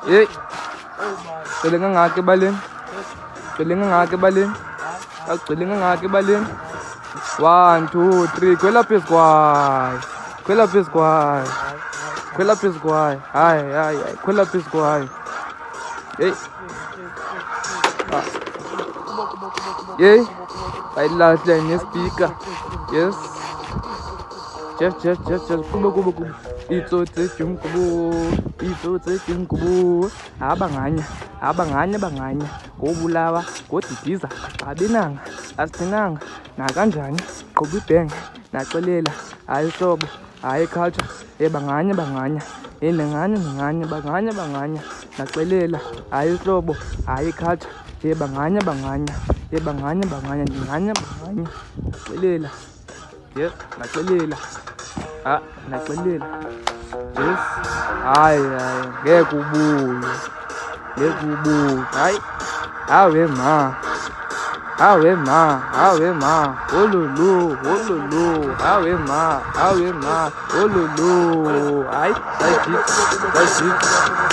Hey, celinga ngakhe ebaleni. Celinga ngakhe ebaleni. Celinga ngakhe ebaleni. 1 2 3 kwela phezu kwayo. Kwela phezu kwayo. Kwela phezu kwayo. Hayi, kwela phezu kwayo. Hey. Hey. Ayilahle ngespeaker. Yes. Just kuba. Itsotse jumkubu. Abanganya. Ngobulawa, ngodidiza, abinanga, asithinanga, nakanjani, qhuba ibhenga, naxelela, hayi hlobo, hayi culture, banganya, banganya, naxelela, hayi hlobo, hayi culture, banganya, naxelela, yes, naxelela, naxelela, yes, hayi, ngeke ubuye, hayi, awe ma, ololo, awe ma, ololo, hayi, sayijika.